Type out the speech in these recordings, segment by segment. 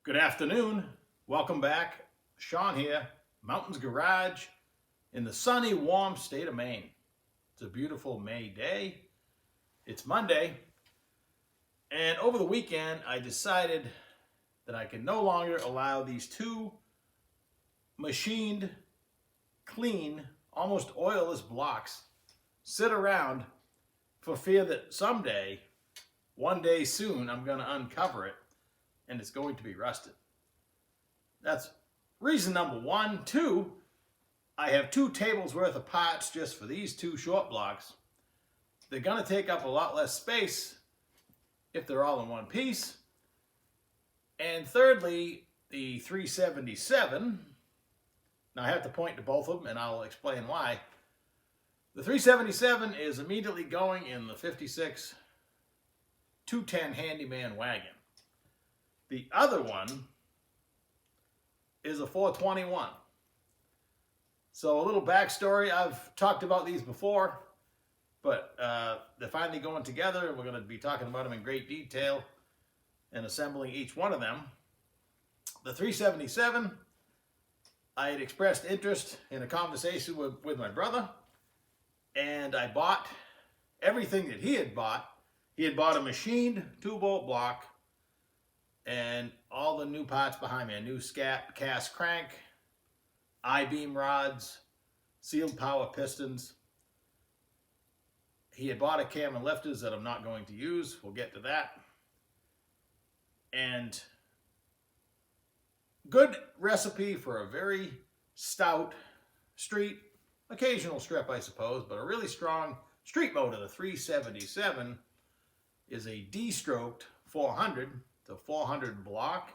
Good afternoon. Welcome back. Sean here, Mountains Garage in the sunny, warm state of Maine. It's a beautiful May day. It's Monday. And over the weekend, I decided that I can no longer allow these two machined, clean, almost oilless blocks sit around for fear that someday, one day soon, I'm going to uncover it and it's going to be rusted. That's reason number one. Two, I have 2 tables worth of parts just for these 2 short blocks. They're going to take up a lot less space if they're all in one piece. And thirdly, the 377, now I have to point to both of them and I'll explain why. The 377 is immediately going in the 56 210 handyman wagon. The other one is a 421. So a little backstory, I've talked about these before, but they're finally going together. We're going to be talking about them in great detail and assembling each one of them. The 377, I had expressed interest in a conversation with my brother, and I bought everything that he had bought. He had bought a machined 2-bolt block and all the new parts behind me, a new cast crank, I-beam rods, sealed power pistons. He had bought a cam and lifters that I'm not going to use. We'll get to that. And good recipe for a very stout street, occasional strip I suppose, but a really strong street motor. The 377 is a D-stroked 400 to 400 block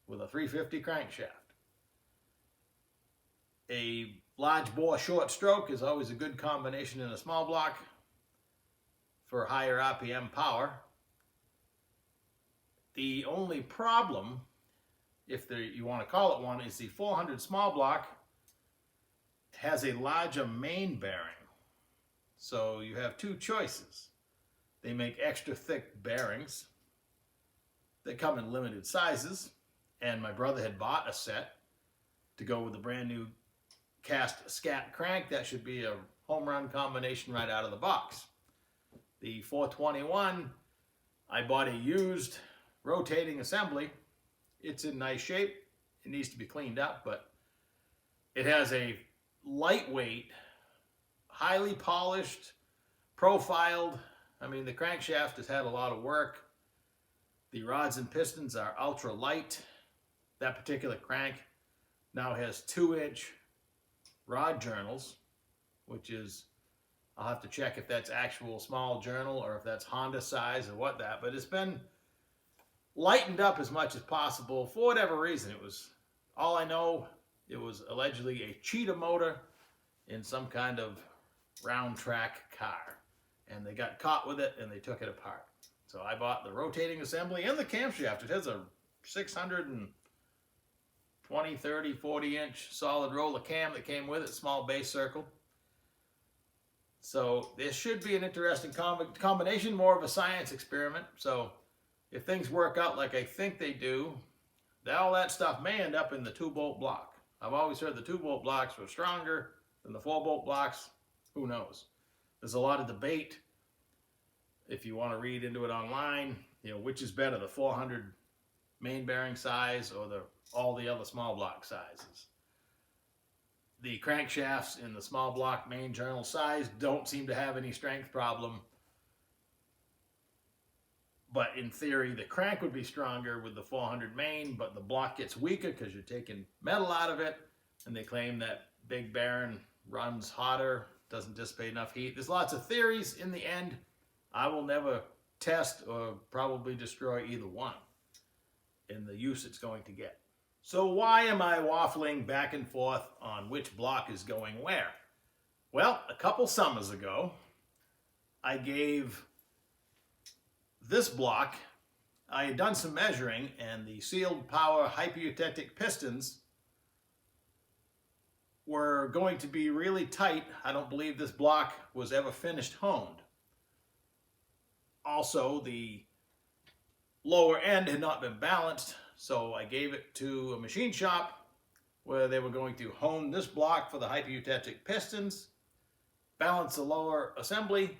with a 350 crankshaft. A large bore short stroke is always a good combination in a small block for higher RPM power. The only problem, if you want to call it one, is the 400 small block has a larger main bearing. So you have 2 choices. They make extra thick bearings. They come in limited sizes, and my brother had bought a set to go with the brand new cast scat crank. That should be a home run combination right out of the box. The 421, I bought a used rotating assembly. It's in nice shape. It needs to be cleaned up, but it has a lightweight, highly polished, profiled. I mean, the crankshaft has had a lot of work. The rods and pistons are ultra light. That particular crank now has 2-inch rod journals, which is, I'll have to check if that's actual small journal or if that's Honda size or what that, but it's been lightened up as much as possible for whatever reason. It was, all I know, it was allegedly a cheetah motor in some kind of round track car, and they got caught with it and they took it apart. So I bought the rotating assembly and the camshaft. It has a 620, 30, 40-inch solid roller cam that came with it, small base circle. So this should be an interesting combination, more of a science experiment. So if things work out like I think they do, all that stuff may end up in the 2-bolt block. I've always heard the 2-bolt blocks were stronger than the 4-bolt blocks. Who knows? There's a lot of debate. If you want to read into it online, which is better, the 400 main bearing size or all the other small block sizes. The crankshafts in the small block main journal size don't seem to have any strength problem. But in theory, the crank would be stronger with the 400 main, but the block gets weaker because you're taking metal out of it. And they claim that big bearing runs hotter, doesn't dissipate enough heat. There's lots of theories. In the end, I will never test or probably destroy either one in the use it's going to get. So why am I waffling back and forth on which block is going where? Well, a couple summers ago, I gave this block, I had done some measuring, and the sealed power hypereutectic pistons were going to be really tight. I don't believe this block was ever finished honed. Also, the lower end had not been balanced so I gave it to a machine shop where they were going to hone this block for the hypereutectic pistons, balance the lower assembly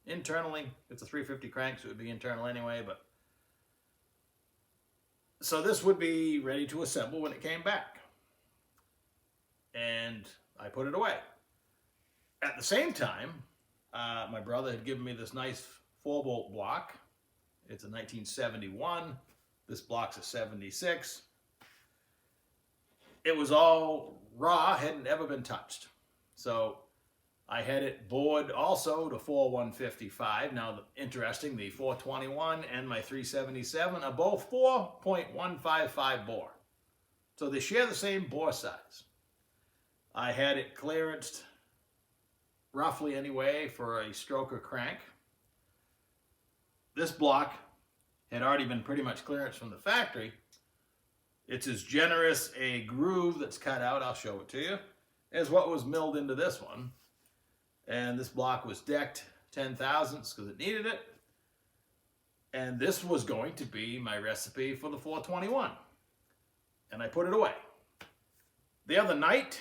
internally. It's a 350 crank, so it would be internal anyway, but so this would be ready to assemble when it came back. And I put it away. At the same time, my brother had given me this nice 4-bolt block. It's a 1971. This block's a 76. It was all raw, hadn't ever been touched. So I had it bored also to 4155. Now, interesting, the 421 and my 377 are both 4.155 bore. So they share the same bore size. I had it clearanced roughly anyway for a stroker crank. This block had already been pretty much clearanced from the factory. It's as generous a groove that's cut out, I'll show it to you, as what was milled into this one. And this block was decked 10 thousandths because it needed it. And this was going to be my recipe for the 421. And I put it away. The other night,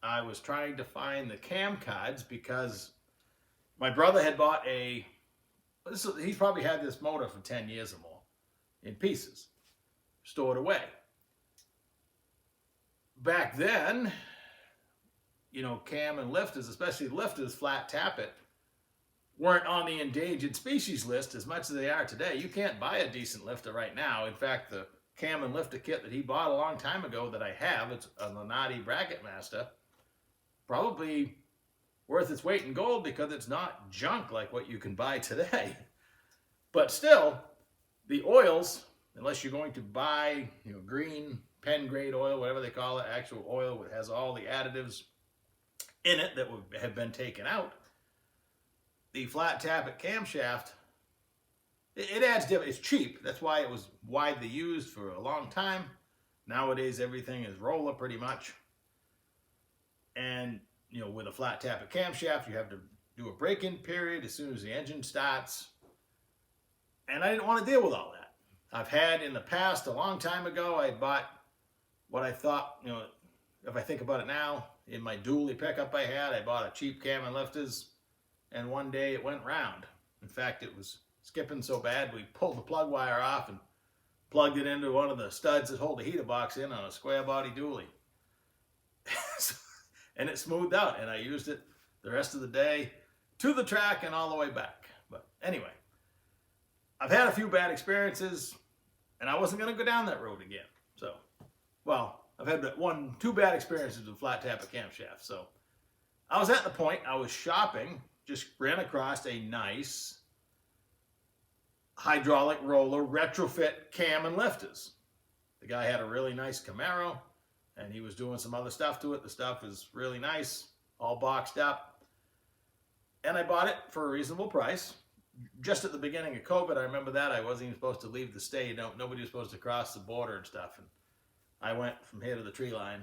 I was trying to find the cam cards because my brother had bought he's probably had this motor for 10 years or more in pieces, stored away. Back then, you know, cam and lifters, especially lifters, flat tappet, weren't on the endangered species list as much as they are today. You can't buy a decent lifter right now. In fact, the cam and lifter kit that he bought a long time ago that I have, it's a Lenardi Bracket Master, probably worth its weight in gold because it's not junk like what you can buy today. But still, the oils, unless you're going to buy, you know, green pen grade oil, whatever they call it, actual oil that has all the additives in it that would have been taken out, the flat tappet camshaft, it adds different. It's cheap. That's why it was widely used for a long time. Nowadays, everything is roller pretty much. And, you know, with a flat tappet camshaft, you have to do a break-in period as soon as the engine starts. And I didn't want to deal with all that. I've had in the past, a long time ago, I bought what I thought, you know, if I think about it now, in my dually pickup I had, I bought a cheap cam and lifters, and one day it went round. In fact, it was skipping so bad, we pulled the plug wire off and plugged it into one of the studs that hold the heater box in on a square body dually. And it smoothed out, and I used it the rest of the day to the track and all the way back. But anyway, I've had a few bad experiences, and I wasn't going to go down that road again. So, well, I've had two bad experiences with flat tappet camshaft. So I was at the point, I was shopping, just ran across a nice hydraulic roller retrofit cam and lifters. The guy had a really nice Camaro, and he was doing some other stuff to it. The stuff is really nice, all boxed up. And I bought it for a reasonable price. Just at the beginning of COVID, I remember that. I wasn't even supposed to leave the state. Nobody was supposed to cross the border and stuff. And I went from here to the tree line,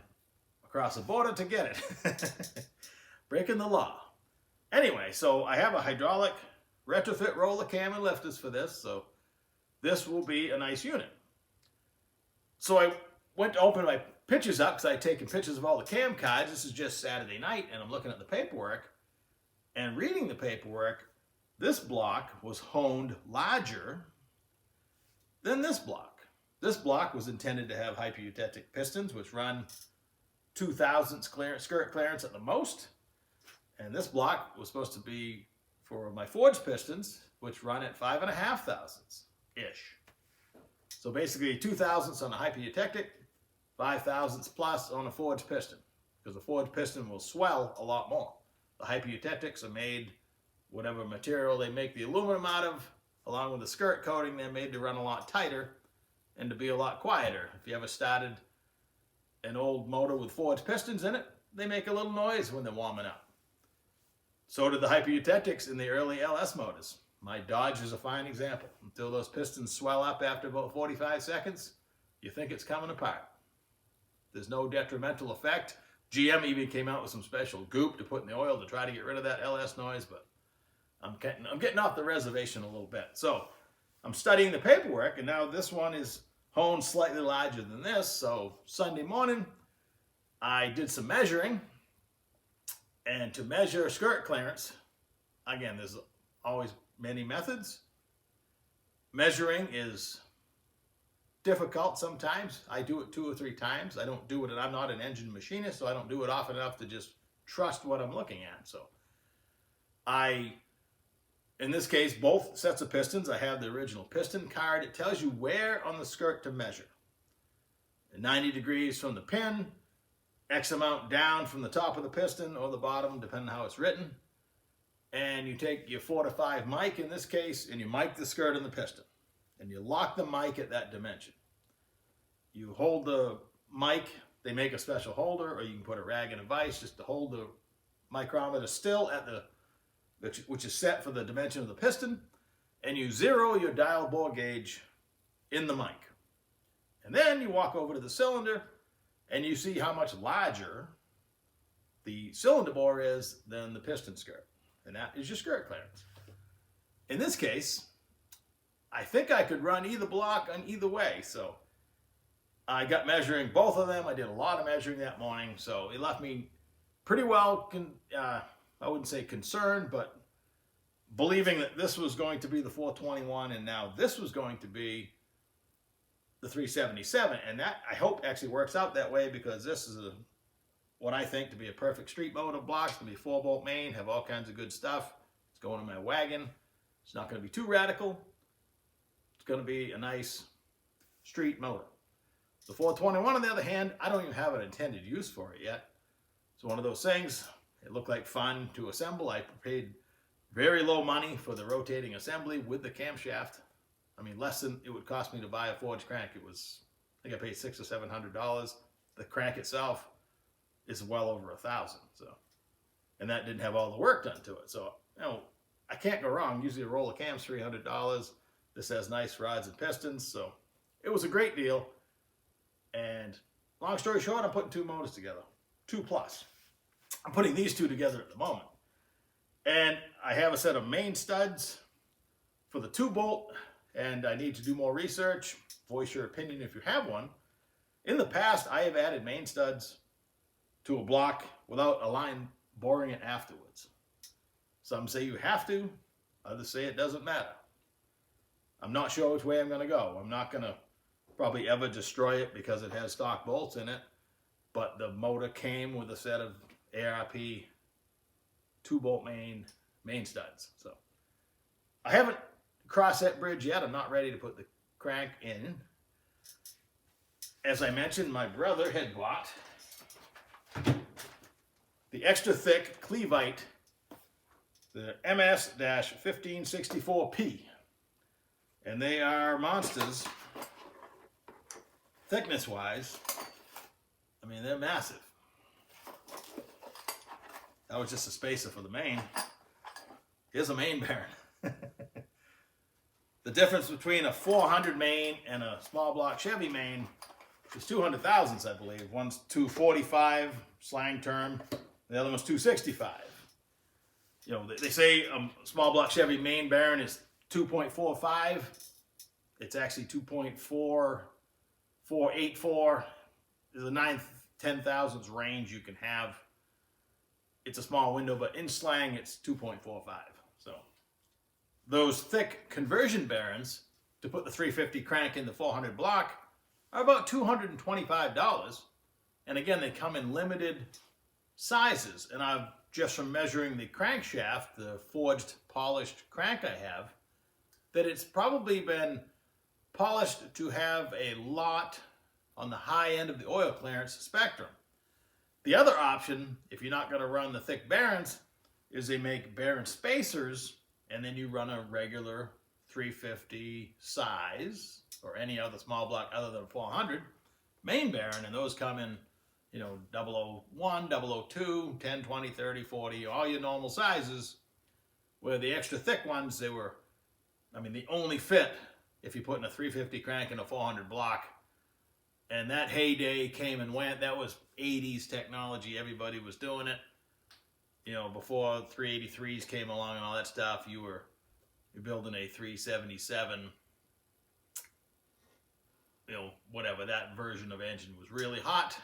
across the border to get it. Breaking the law. Anyway, so I have a hydraulic retrofit roller cam and lifters for this. So this will be a nice unit. So I went to open my pictures up because I had taken pictures of all the cam cards. This is just Saturday night, and I'm looking at the paperwork and reading the paperwork. This block was honed larger than this block. This block was intended to have hypereutectic pistons, which run 2 thousandths skirt clearance at the most. And this block was supposed to be for my forged pistons, which run at 5.5 thousandths-ish. So basically 2 thousandths on a hypereutectic, 5 thousandths plus on a forged piston, because the forged piston will swell a lot more. The hypereutectics are made, whatever material they make the aluminum out of, along with the skirt coating, they're made to run a lot tighter and to be a lot quieter. If you ever started an old motor with forged pistons in it, they make a little noise when they're warming up. So did the hypereutectics in the early LS motors. My Dodge is a fine example. Until those pistons swell up after about 45 seconds, you think it's coming apart. There's no detrimental effect. GM even came out with some special goop to put in the oil to try to get rid of that LS noise, but I'm getting off the reservation a little bit. So I'm studying the paperwork, and now this one is hone slightly larger than this. So Sunday morning, I did some measuring. And to measure skirt clearance, again, there's always many methods. Measuring is difficult sometimes. I do it 2 or 3 times. I don't do it, and I'm not an engine machinist, so I don't do it often enough to just trust what I'm looking at. So in this case, both sets of pistons, I have the original piston card. It tells you where on the skirt to measure. 90 degrees from the pin, X amount down from the top of the piston or the bottom, depending on how it's written. And you take your 4 to 5 mic in this case, and you mic the skirt and the piston. And you lock the mic at that dimension. You hold the mic, they make a special holder, or you can put a rag and a vise just to hold the micrometer still at which is set for the dimension of the piston, and you zero your dial bore gauge in the mic. And then you walk over to the cylinder, and you see how much larger the cylinder bore is than the piston skirt. And that is your skirt clearance. In this case, I think I could run either block on either way. So I got measuring both of them. I did a lot of measuring that morning. So it left me pretty well, I wouldn't say concerned, but believing that this was going to be the 421 and now this was going to be the 377. And that, I hope, actually works out that way, because this is what I think to be a perfect street motor block. It's going to be 4-bolt main, have all kinds of good stuff. It's going in my wagon. It's not going to be too radical. It's going to be a nice street motor. The 421, on the other hand, I don't even have an intended use for it yet. It's one of those things. It looked like fun to assemble. I paid very low money for the rotating assembly with the camshaft. I mean, less than it would cost me to buy a forged crank. It was, I think I paid $600 or $700. The crank itself is well over $1,000. So, and that didn't have all the work done to it. So, you know, I can't go wrong. Usually a roll of cams $300. This has nice rods and pistons. So it was a great deal. And long story short, I'm putting 2 motors together, 2 plus. I'm putting these 2 together at the moment. And I have a set of main studs for the 2-bolt, and I need to do more research. Voice your opinion if you have one. In the past, I have added main studs to a block without a line boring it afterwards. Some say you have to, others say it doesn't matter. I'm not sure which way I'm going to go. I'm not going to probably ever destroy it because it has stock bolts in it, but the motor came with a set of ARP 2-bolt main studs. So I haven't crossed that bridge yet. I'm not ready to put the crank in. As I mentioned, my brother had bought the extra thick Cleveite, the MS-1564P. And they are monsters, thickness-wise. I mean, they're massive. That was just a spacer for the main. Here's a main bearing. The difference between a 400 main and a small block Chevy main is 200 thousandths, I believe. One's 245, slang term. The other one's 265. You know, they say a small block Chevy main bearing is 2.45. It's actually 2.4484. There's a 9/10 thousandths range you can have. It's a small window, but in slang, it's 2.45. So those thick conversion bearings to put the 350 crank in the 400 block are about $225. And again, they come in limited sizes. And I've just from measuring the crankshaft, the forged, polished crank I have, that it's probably been polished to have a lot on the high end of the oil clearance spectrum. The other option, if you're not going to run the thick bearings, is they make bearing spacers, and then you run a regular 350 size, or any other small block other than 400 main bearing, and those come in, you know, 001, 002, 10, 20, 30, 40, all your normal sizes, where the extra thick ones, they were, I mean, they only fit if you put in a 350 crank in a 400 block. And that heyday came and went. That was 80s technology. Everybody was doing it. You know, before 383s came along and all that stuff, you're building a 377, whatever, that version of engine was really hot.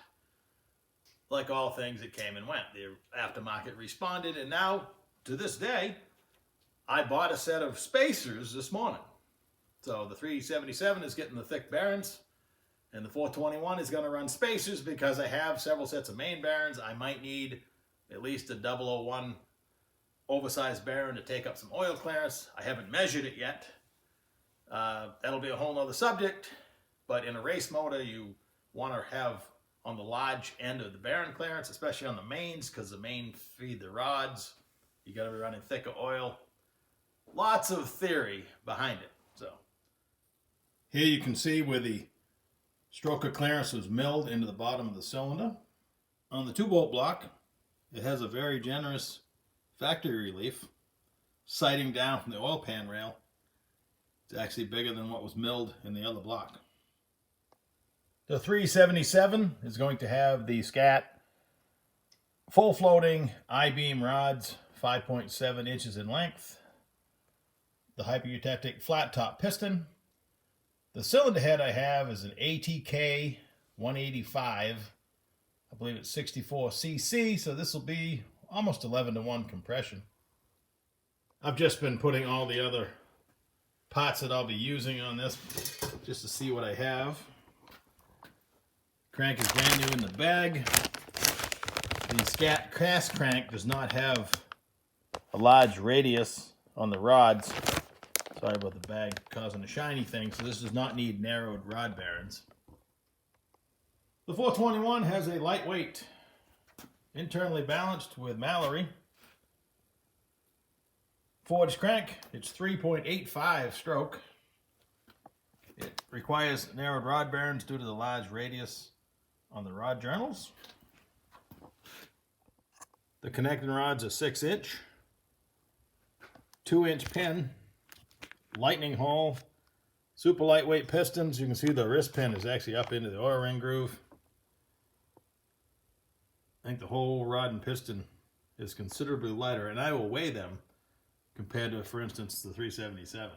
Like all things, it came and went. The aftermarket responded, and now, to this day, I bought a set of spacers this morning. So the 377 is getting the thick bearings, and the 421 is going to run spacers because I have several sets of main bearings. I might need at least a 001 oversized bearing to take up some oil clearance. I haven't measured it yet. That'll be a whole nother subject, but in a race motor, you want to have on the large end of the bearing clearance, especially on the mains, because the main feed the rods. You got to be running thicker oil. Lots of theory behind it. So here you can see where the stroker clearance was milled into the bottom of the cylinder. On the 2-bolt block, it has a very generous factory relief sighting down from the oil pan rail. It's actually bigger than what was milled in the other block. The 377 is going to have the SCAT full floating I-beam rods, 5.7 inches in length. The hypereutetic flat top piston. The cylinder head I have is an ATK 185. I believe it's 64 cc, so this will be almost 11-to-1 compression. I've just been putting all the other parts that I'll be using on this just to see what I have. Crank is brand new in the bag. The SCAT cast crank does not have a large radius on the rods. Sorry about the bag causing a shiny thing, so this does not need narrowed rod bearings. The 421 has a lightweight, internally balanced with Mallory forged crank. It's 3.85 stroke. It requires narrowed rod bearings due to the large radius on the rod journals. The connecting rods are 6-inch, 2-inch pin, lightning hole, super lightweight pistons. You can see the wrist pin is actually up into the oil ring groove. I think the whole rod and piston is considerably lighter, and I will weigh them compared to, for instance, the 377.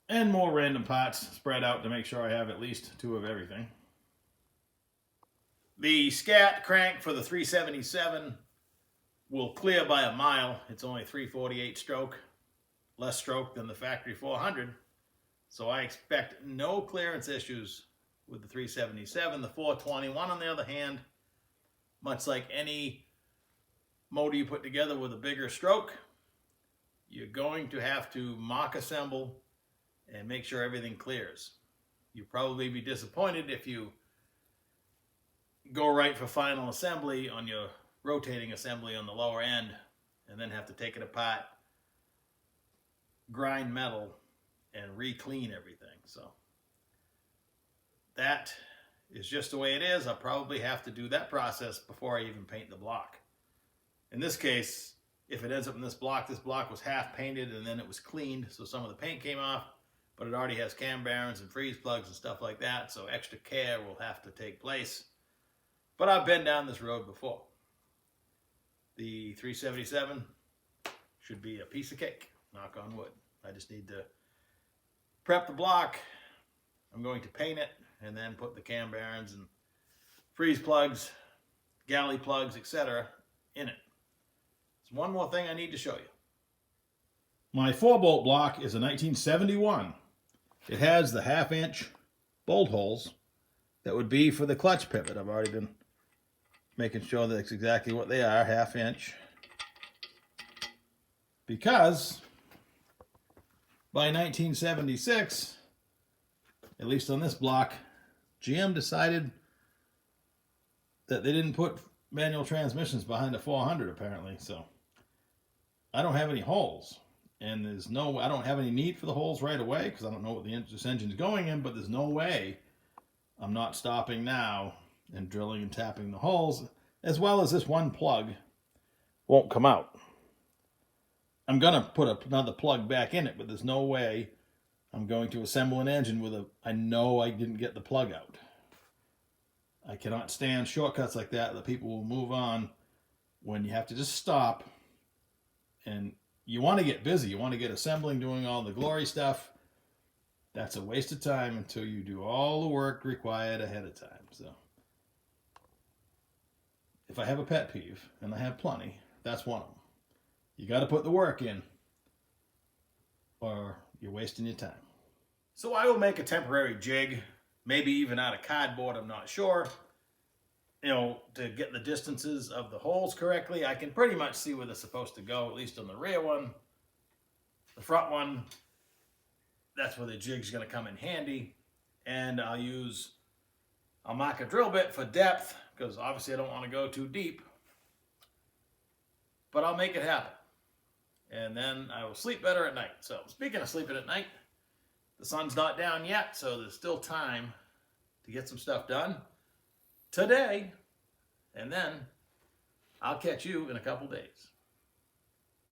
And more random parts spread out to make sure I have at least 2 of everything. The SCAT crank for the 377 will clear by a mile. It's only 348 stroke, less stroke than the factory 400. So I expect no clearance issues with the 377. The 421, on the other hand, much like any motor you put together with a bigger stroke, you're going to have to mock assemble and make sure everything clears. You'll probably be disappointed if you go right for final assembly on your rotating assembly on the lower end and then have to take it apart, grind metal, and re-clean everything. So that is just the way it is. I'll probably have to do that process before I even paint the block. In this case, if it ends up in this block was half painted and then it was cleaned, so some of the paint came off, but it already has cam bearings and freeze plugs and stuff like that, so extra care will have to take place. But I've been down this road before. The 377 should be a piece of cake, knock on wood. I just need to prep the block. I'm going to paint it and then put the cam bearings and freeze plugs, galley plugs, etc. in it. There's one more thing I need to show you. My 4-bolt block is a 1971. It has the 1/2-inch bolt holes that would be for the clutch pivot. I've already been making sure that's exactly what they are, 1/2-inch. Because by 1976, at least on this block, GM decided that they didn't put manual transmissions behind the 400 apparently, so I don't have any holes. And I don't have any need for the holes right away because I don't know what this engine's going in, but there's no way I'm not stopping now and drilling and tapping the holes, as well as this one plug won't come out. I'm going to put another plug back in it, but there's no way I'm going to assemble an engine I know I didn't get the plug out. I cannot stand shortcuts like that people will move on when you have to just stop. And you want to get busy. You want to get assembling, doing all the glory stuff. That's a waste of time until you do all the work required ahead of time. So if I have a pet peeve, and I have plenty, that's one of them. You got to put the work in, or you're wasting your time. So I will make a temporary jig, maybe even out of cardboard, I'm not sure. You know, to get the distances of the holes correctly. I can pretty much see where they're supposed to go, at least on the rear one. The front one, that's where the jig's going to come in handy. And I'll mark a drill bit for depth, because obviously I don't want to go too deep. But I'll make it happen. And then I will sleep better at night. So speaking of sleeping at night, the sun's not down yet, so there's still time to get some stuff done today. And then I'll catch you in a couple days.